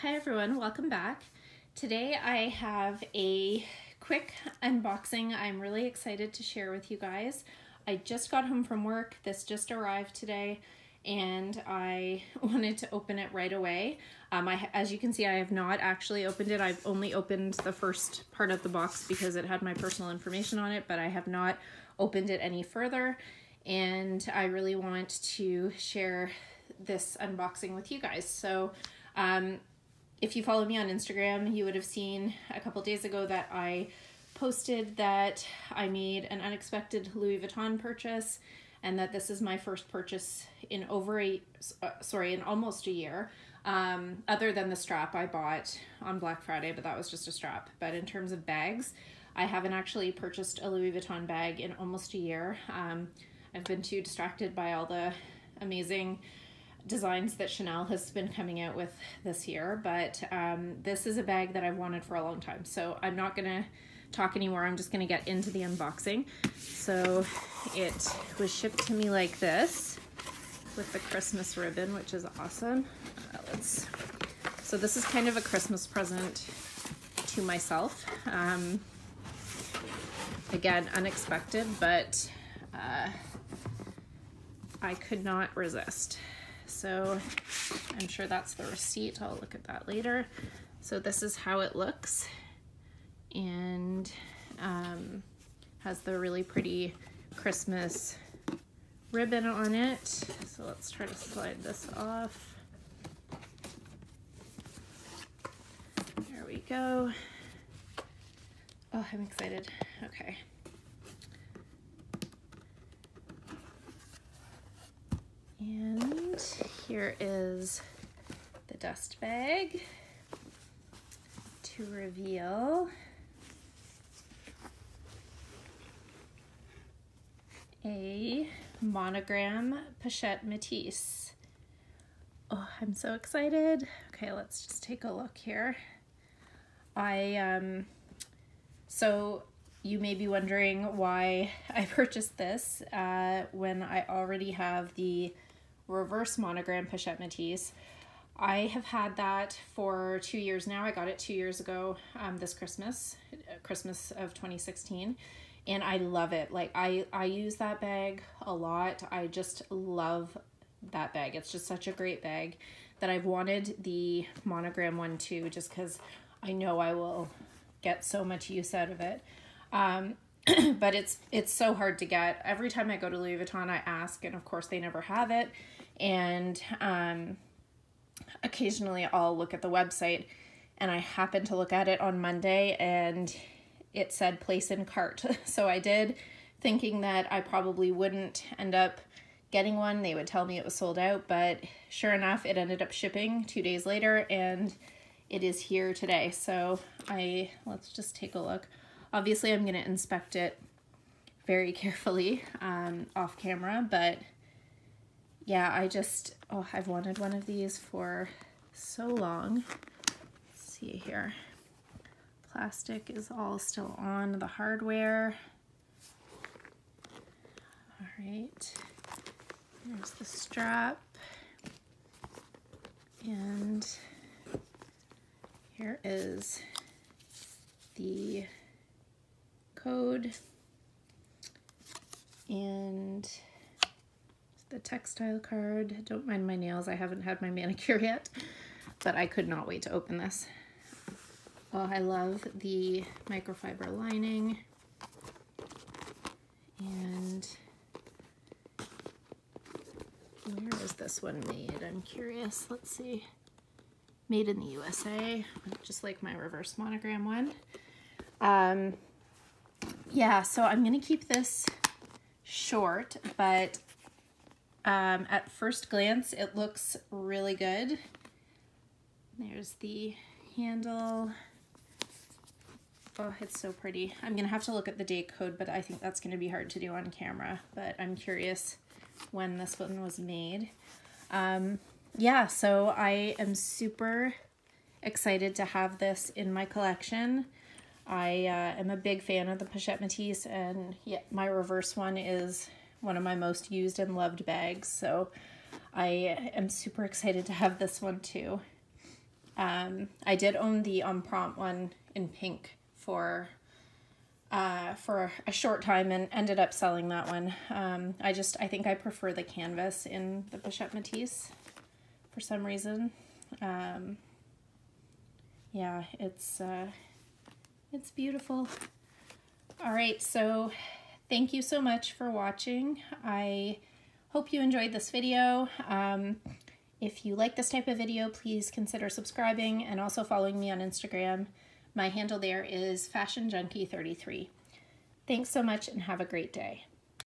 Hi everyone, welcome back. Today I have a quick unboxing I'm really excited to share with you guys. I just got home from work, this just arrived today, and I wanted to open it right away. As you can see, I have not actually opened it. I've only opened the first part of the box because it had my personal information on it, but I have not opened it any further, and I really want to share this unboxing with you guys. So if you follow me on Instagram, you would have seen a couple days ago that I posted that I made an unexpected Louis Vuitton purchase, and that this is my first purchase in in almost a year. Other than the strap I bought on Black Friday, but that was just a strap. But in terms of bags, I haven't actually purchased a Louis Vuitton bag in almost a year. I've been too distracted by all the amazing designs that Chanel has been coming out with this year, but this is a bag that I've wanted for a long time. So I'm not gonna talk anymore, I'm just gonna get into the unboxing. So it was shipped to me like this with the Christmas ribbon, which is awesome. So this is kind of a Christmas present to myself. Again, unexpected, but I could not resist. So I'm sure that's the receipt. I'll look at that later. So this is how it looks, and has the really pretty Christmas ribbon on it. So let's try to slide this off. There we go. Oh, I'm excited. Okay. And here is the dust bag to reveal a Monogram Pochette Metis. Oh, I'm so excited. Okay, let's just take a look here. So you may be wondering why I purchased this when I already have the reverse Monogram Pochette Metis. I have had that for 2 years now. I got it 2 years ago this Christmas of 2016, and I love it. Like I use that bag a lot. I just love that bag. It's just such a great bag that I've wanted the Monogram one too, just because I know I will get so much use out of it. But it's so hard to get. Every time I go to Louis Vuitton, I ask, and of course they never have it. And occasionally I'll look at the website, and I happened to look at it on Monday, and it said place in cart. So I did, thinking that I probably wouldn't end up getting one. They would tell me it was sold out, but sure enough, it ended up shipping 2 days later, and it is here today. So let's just take a look. Obviously, I'm going to inspect it very carefully off camera, but yeah, I've wanted one of these for so long. Let's see here. Plastic is all still on the hardware. All right, here's the strap, and here is the code and the textile card. Don't mind my nails, I haven't had my manicure yet, but I could not wait to open this. Oh, I love the microfiber lining. And where is this one made? I'm curious. Let's see. Made in the USA, just like my reverse Monogram one. Yeah, so I'm gonna keep this short, but at first glance it looks really good. There's the handle. Oh, it's so pretty. I'm gonna have to look at the date code, but I think that's gonna be hard to do on camera, but I'm curious when this one was made. Yeah, so I am super excited to have this in my collection. I am a big fan of the Pochette Metis, and yeah, my reverse one is one of my most used and loved bags, so I am super excited to have this one too. I did own the Empreinte one in pink for a short time and ended up selling that one. I think I prefer the canvas in the Pochette Metis for some reason. Yeah, it's beautiful. All right, so thank you so much for watching. I hope you enjoyed this video. If you like this type of video, please consider subscribing and also following me on Instagram. My handle there is FashionJunkie33. Thanks so much and have a great day.